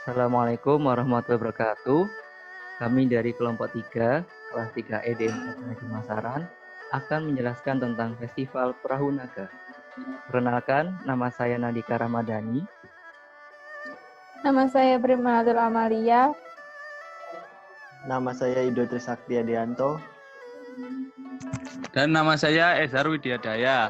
Assalamualaikum warahmatullahi wabarakatuh. Kami dari kelompok 3, kelas 3E DMK Negeri Masaran, akan menjelaskan tentang Festival Perahu Naga. Perkenalkan, nama saya Nadika Ramadhani. Nama saya Primadul Amalia. Nama saya Ido Trisakti Adianto. Dan nama saya Ezhar Widyadaya.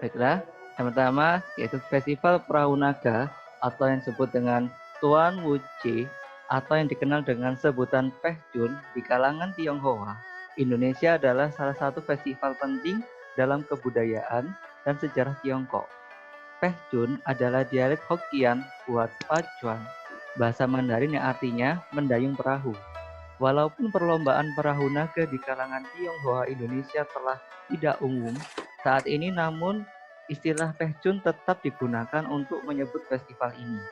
Baiklah, yang pertama yaitu Festival Perahu Naga atau yang disebut dengan Tuan Wu Chi atau yang dikenal dengan sebutan Peh Chun di kalangan Tionghoa. Indonesia adalah salah satu festival penting dalam kebudayaan dan sejarah Tiongkok. Peh Chun adalah dialek Hokkien buat Pacuan, bahasa Mandarin yang artinya mendayung perahu. Walaupun perlombaan perahu naga di kalangan Tionghoa Indonesia telah tidak umum saat ini, namun istilah Peh Chun tetap digunakan untuk menyebut festival ini.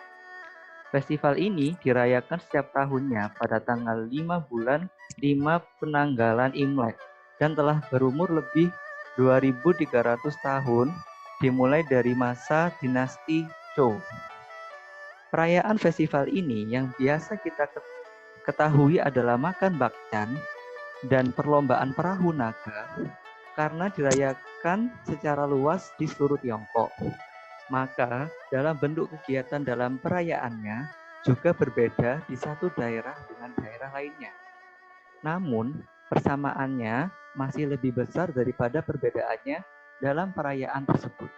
Festival ini dirayakan setiap tahunnya pada tanggal 5 bulan 5 penanggalan Imlek dan telah berumur lebih 2300 tahun dimulai dari masa dinasti Zhou. Perayaan festival ini yang biasa kita ketahui adalah makan bakchan dan perlombaan perahu naga karena dirayakan secara luas di seluruh Tiongkok. Maka dalam bentuk kegiatan dalam perayaannya juga berbeda di satu daerah dengan daerah lainnya. Namun persamaannya masih lebih besar daripada perbedaannya dalam perayaan tersebut.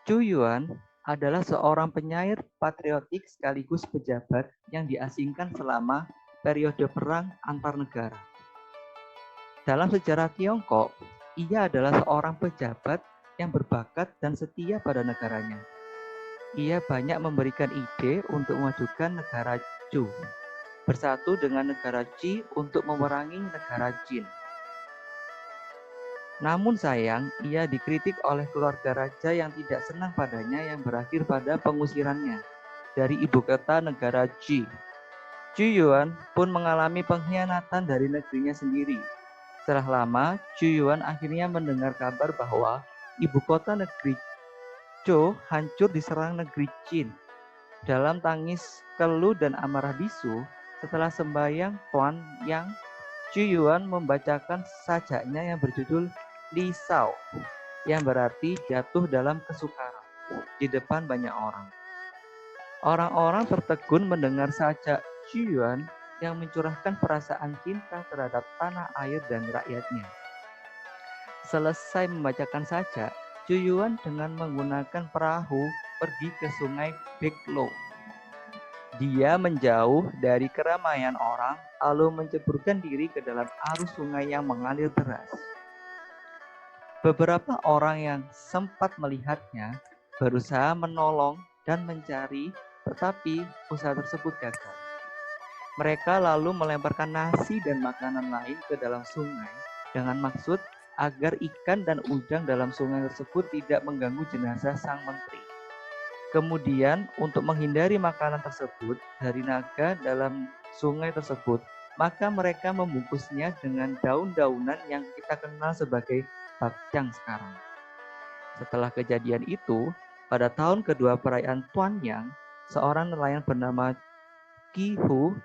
Zhu Yuan adalah seorang penyair patriotik sekaligus pejabat yang diasingkan selama periode perang antar negara. Dalam sejarah Tiongkok, ia adalah seorang pejabat yang berbakat dan setia pada negaranya. Ia banyak memberikan ide untuk memajukan negara Zhou, bersatu dengan negara Qi untuk memerangi negara Jin. Namun sayang, ia dikritik oleh keluarga raja yang tidak senang padanya yang berakhir pada pengusirannya dari ibu kota negara Qi. Zhu Yuan pun mengalami pengkhianatan dari negerinya sendiri. Setelah lama, Zhu Yuan akhirnya mendengar kabar bahwa ibu kota negeri Zhou hancur diserang negeri Qin. Dalam tangis keluh dan amarah bisu, setelah sembahyang Tuan Yang, Zhu Yuan membacakan sajaknya yang berjudul Li Shao, yang berarti jatuh dalam kesukaran di depan banyak orang. Orang-orang tertegun mendengar sajak Zhu Yuan yang mencurahkan perasaan cinta terhadap tanah air dan rakyatnya. Selesai membacakan sajak, Zhu Yuan dengan menggunakan perahu pergi ke sungai Beklo. Dia menjauh dari keramaian orang, lalu menceburkan diri ke dalam arus sungai yang mengalir deras. Beberapa orang yang sempat melihatnya berusaha menolong dan mencari, tetapi usaha tersebut gagal. Mereka lalu melemparkan nasi dan makanan lain ke dalam sungai dengan maksud agar ikan dan udang dalam sungai tersebut tidak mengganggu jenazah sang menteri. Kemudian, untuk menghindari makanan tersebut dari naga dalam sungai tersebut, maka mereka membungkusnya dengan daun-daunan yang kita kenal sebagai bakcang sekarang. Setelah kejadian itu, pada tahun kedua perayaan Tuan Yang, seorang nelayan bernama Qi Hu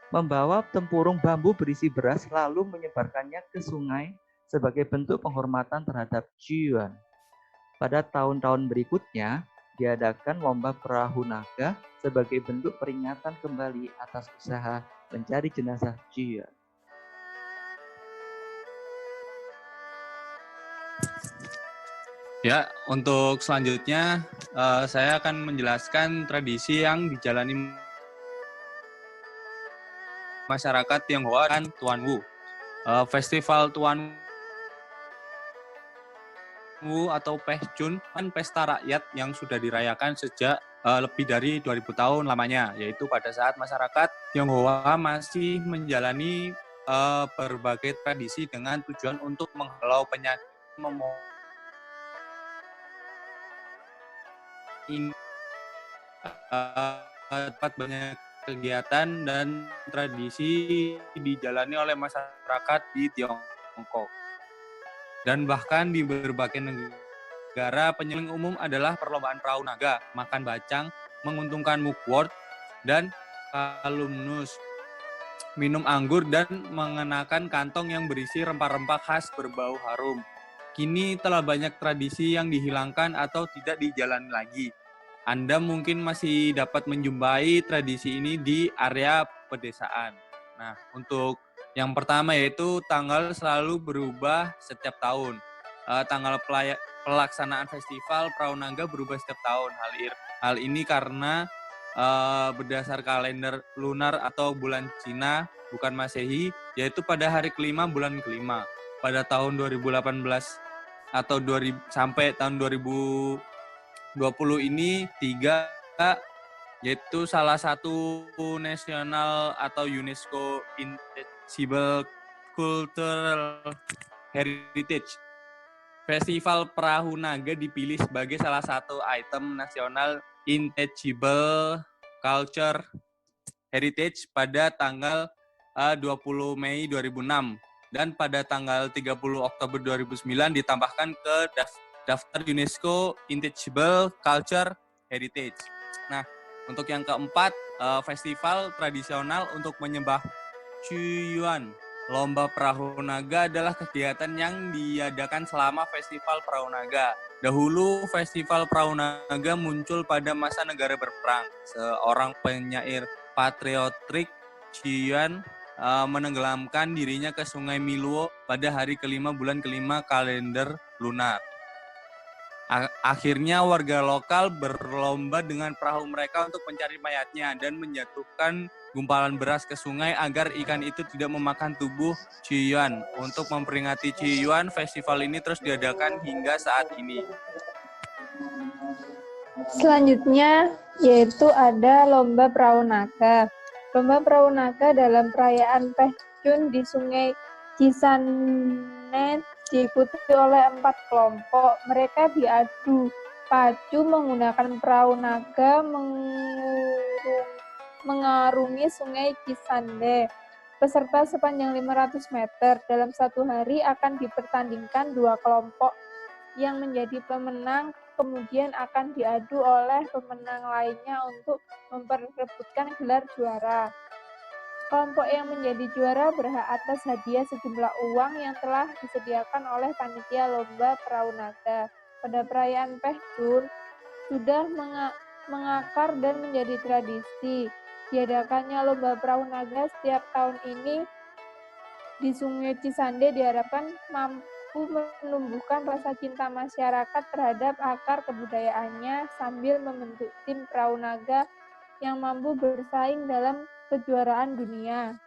membawa tempurung bambu berisi beras lalu menyebarkannya ke sungai sebagai bentuk penghormatan terhadap Zhu Yuan. Pada tahun-tahun berikutnya, diadakan lomba perahu naga sebagai bentuk peringatan kembali atas usaha mencari jenazah Zhu Yuan. Ya, untuk selanjutnya saya akan menjelaskan tradisi yang dijalani masyarakat Tionghoa dan Tuan Wu. Festival Tuan Wu atau Peh Chun kan pesta rakyat yang sudah dirayakan sejak lebih dari 2000 tahun lamanya, yaitu pada saat masyarakat Tionghoa masih menjalani berbagai tradisi dengan tujuan untuk menghalau penyakit, dapat banyak kegiatan dan tradisi dijalani oleh masyarakat di Tiongkok dan bahkan di berbagai negara negara penyeling umum adalah perlombaan perahu naga, makan bacang, menguntungkan mugwort, dan kalumnus, minum anggur, dan mengenakan kantong yang berisi rempah-rempah khas berbau harum. Kini telah banyak tradisi yang dihilangkan atau tidak dijalani lagi. Anda mungkin masih dapat menjumpai tradisi ini di area pedesaan. Nah, untuk yang pertama yaitu tanggal selalu berubah setiap tahun. Tanggal pelaksanaan festival Perahu Naga berubah setiap tahun. Hal ini karena berdasar kalender lunar atau bulan Cina, bukan Masehi, yaitu pada hari kelima bulan kelima. Pada tahun 2018 atau sampai tahun 2020 ini 3, yaitu salah satu nasional atau UNESCO Intangible Cultural Heritage. Festival Perahu Naga dipilih sebagai salah satu item nasional Intangible Culture Heritage pada tanggal 20 Mei 2006 dan pada tanggal 30 Oktober 2009 ditambahkan ke daftar UNESCO Intangible Culture Heritage. Nah, untuk yang keempat, festival tradisional untuk menyembah Cuyuan. Lomba Perahu Naga adalah kegiatan yang diadakan selama Festival Perahu Naga. Dahulu, Festival Perahu Naga muncul pada masa negara berperang. Seorang penyair patriotik, Cuyuan, menenggelamkan dirinya ke Sungai Miluo pada hari kelima bulan kelima kalender lunar. Akhirnya warga lokal berlomba dengan perahu mereka untuk mencari mayatnya dan menjatuhkan gumpalan beras ke sungai agar ikan itu tidak memakan tubuh Cuyuan. Untuk memperingati Cuyuan, festival ini terus diadakan hingga saat ini. Selanjutnya yaitu ada lomba perahu naga. Lomba perahu naga dalam perayaan Pehjun di Sungai Cisanet diikuti oleh 4 kelompok. Mereka diadu pacu menggunakan perahu naga mengarungi Sungai Cisande. Peserta sepanjang 500 meter. Dalam satu hari akan dipertandingkan 2 kelompok. Yang menjadi pemenang kemudian akan diadu oleh pemenang lainnya untuk memperebutkan gelar juara. Kelompok yang menjadi juara berhak atas hadiah sejumlah uang yang telah disediakan oleh panitia lomba perahu naga. Pada perayaan Pehjun sudah mengakar dan menjadi tradisi. Diadakannya lomba perahu naga setiap tahun ini di Sungai Cisande diharapkan mampu menumbuhkan rasa cinta masyarakat terhadap akar kebudayaannya sambil membentuk tim perahu naga yang mampu bersaing dalam kejuaraan dunia.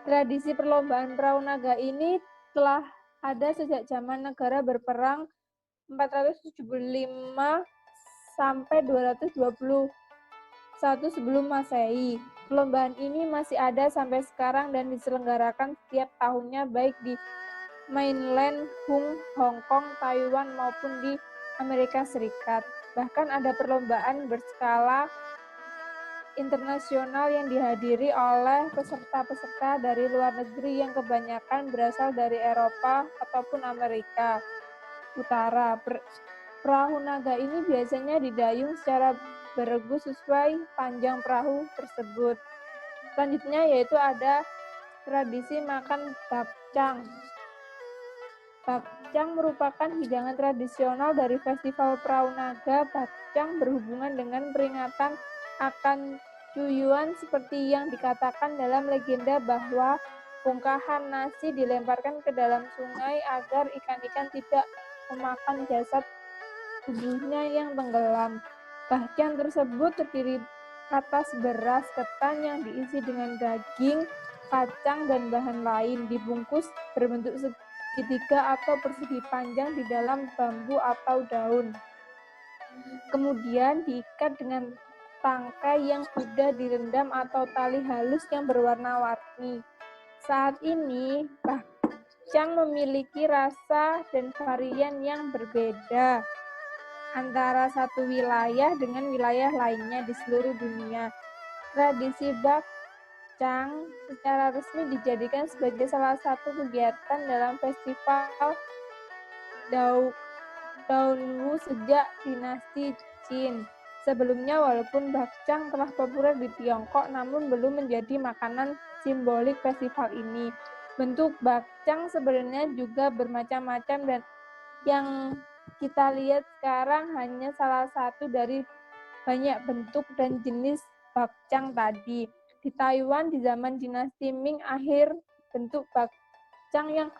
Tradisi perlombaan perahu naga ini telah ada sejak zaman negara berperang 475 sampai 221 sebelum Masehi. Perlombaan ini masih ada sampai sekarang dan diselenggarakan setiap tahunnya baik di mainland Hong Kong, Taiwan maupun di Amerika Serikat. Bahkan ada perlombaan berskala internasional yang dihadiri oleh peserta-peserta dari luar negeri yang kebanyakan berasal dari Eropa ataupun Amerika Utara. Perahu naga ini biasanya didayung secara beregu sesuai panjang perahu tersebut. Selanjutnya yaitu ada tradisi makan bakcang. Bakcang merupakan hidangan tradisional dari Festival Perahu Naga. Bakcang berhubungan dengan peringatan akan Cuyuan seperti yang dikatakan dalam legenda bahwa bongkahan nasi dilemparkan ke dalam sungai agar ikan-ikan tidak memakan jasad tubuhnya yang tenggelam. Bakcang tersebut terdiri atas beras ketan yang diisi dengan daging, kacang, dan bahan lain, dibungkus berbentuk segitiga atau persegi panjang di dalam bambu atau daun. Kemudian diikat dengan tangkai yang sudah direndam atau tali halus yang berwarna-warni. Saat ini, bakcang memiliki rasa dan varian yang berbeda antara satu wilayah dengan wilayah lainnya di seluruh dunia. Tradisi bakcang secara resmi dijadikan sebagai salah satu kegiatan dalam festival Daunwu sejak dinasti Qin. Sebelumnya, walaupun bakcang telah populer di Tiongkok, namun belum menjadi makanan simbolik festival ini. Bentuk bakcang sebenarnya juga bermacam-macam dan yang kita lihat sekarang hanya salah satu dari banyak bentuk dan jenis bakcang tadi. Di Taiwan di zaman dinasti Ming akhir bentuk bakcang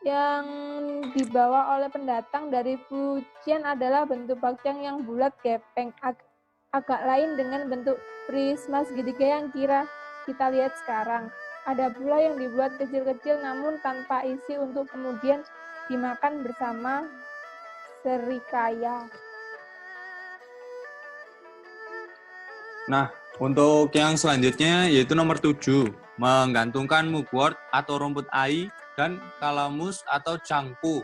yang dibawa oleh pendatang dari Fujian adalah bentuk bakcang yang bulat gepeng, agak lain dengan bentuk prisma segitiga yang kita lihat sekarang. Ada pula yang dibuat kecil-kecil namun tanpa isi untuk kemudian dimakan bersama serikaya. Nah, untuk yang selanjutnya yaitu nomor 7, menggantungkan mugwort atau rumput ai dan kalamus atau cangpu.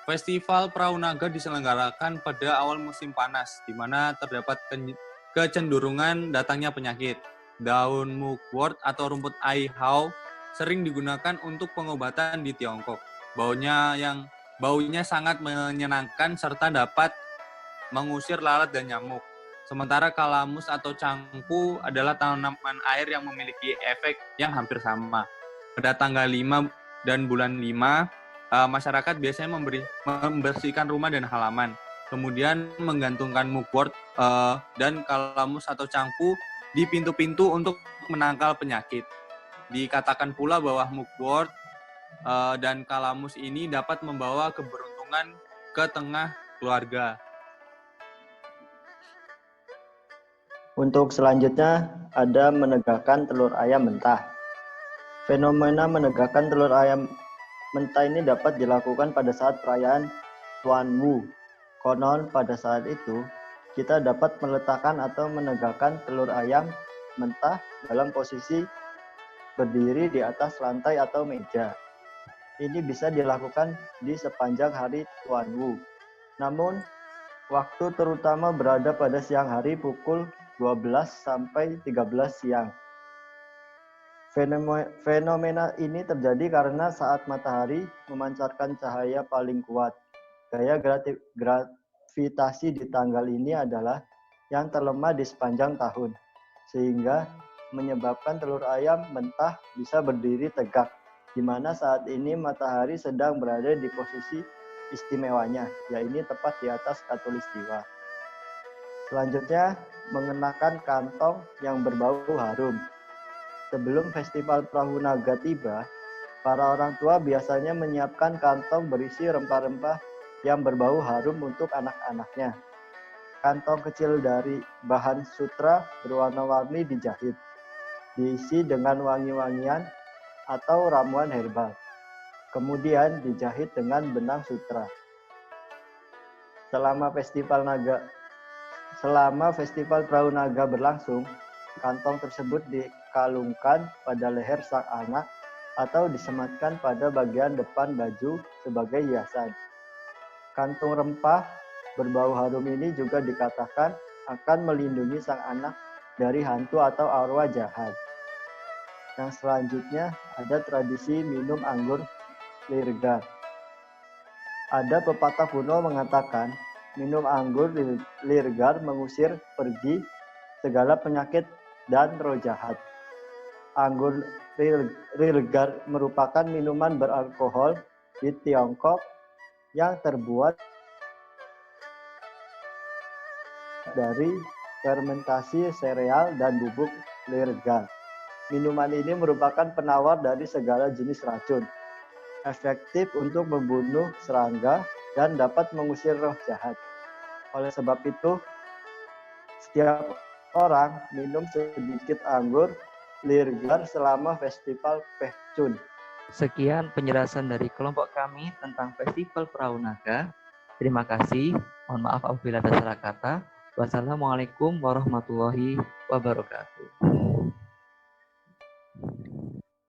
Festival Perahu Naga diselenggarakan pada awal musim panas, di mana terdapat kecenderungan datangnya penyakit. Daun mugwort atau rumput ai hao sering digunakan untuk pengobatan di Tiongkok. Baunya sangat menyenangkan serta dapat mengusir lalat dan nyamuk. Sementara kalamus atau cangpu adalah tanaman air yang memiliki efek yang hampir sama. Pada tanggal 5 dan bulan 5, masyarakat biasanya membersihkan rumah dan halaman. Kemudian menggantungkan mugwort dan kalamus atau cangpu di pintu-pintu untuk menangkal penyakit. Dikatakan pula bahwa mugwort dan kalamus ini dapat membawa keberuntungan ke tengah keluarga. Untuk selanjutnya ada menegakkan telur ayam mentah. Fenomena menegakkan telur ayam mentah ini dapat dilakukan pada saat perayaan Tuan Wu. Konon pada saat itu kita dapat meletakkan atau menegakkan telur ayam mentah dalam posisi berdiri di atas lantai atau meja. Ini bisa dilakukan di sepanjang hari Tuan Wu. Namun, waktu terutama berada pada siang hari pukul 12 sampai 13 siang. Fenomena ini terjadi karena saat matahari memancarkan cahaya paling kuat. Gaya gravitasi di tanggal ini adalah yang terlemah di sepanjang tahun, sehingga menyebabkan telur ayam mentah bisa berdiri tegak, di mana saat ini matahari sedang berada di posisi istimewanya, yaitu tepat di atas khatulistiwa. Selanjutnya, mengenakan kantong yang berbau harum. Sebelum festival Perahu Naga tiba, para orang tua biasanya menyiapkan kantong berisi rempah-rempah yang berbau harum untuk anak-anaknya. Kantong kecil dari bahan sutra berwarna-warni dijahit, diisi dengan wangi-wangian atau ramuan herbal. Kemudian dijahit dengan benang sutra. Selama festival Perahu Naga berlangsung, kantong tersebut dikalungkan pada leher sang anak atau disematkan pada bagian depan baju sebagai hiasan. Kantung rempah berbau harum ini juga dikatakan akan melindungi sang anak dari hantu atau arwah jahat. Yang selanjutnya ada tradisi minum anggur lirgar. Ada pepatah kuno mengatakan minum anggur lirgar mengusir pergi segala penyakit dan roh jahat. Anggur lirgar merupakan minuman beralkohol di Tiongkok yang terbuat dari fermentasi sereal dan bubuk lirgar. Minuman ini merupakan penawar dari segala jenis racun, efektif untuk membunuh serangga dan dapat mengusir roh jahat. Oleh sebab itu, setiap orang minum sedikit anggur lirgar selama festival Pehchun. Sekian penjelasan dari kelompok kami tentang Festival Perahu Naga. Terima kasih. Mohon maaf apabila ada salah kata. Wassalamualaikum warahmatullahi wabarakatuh.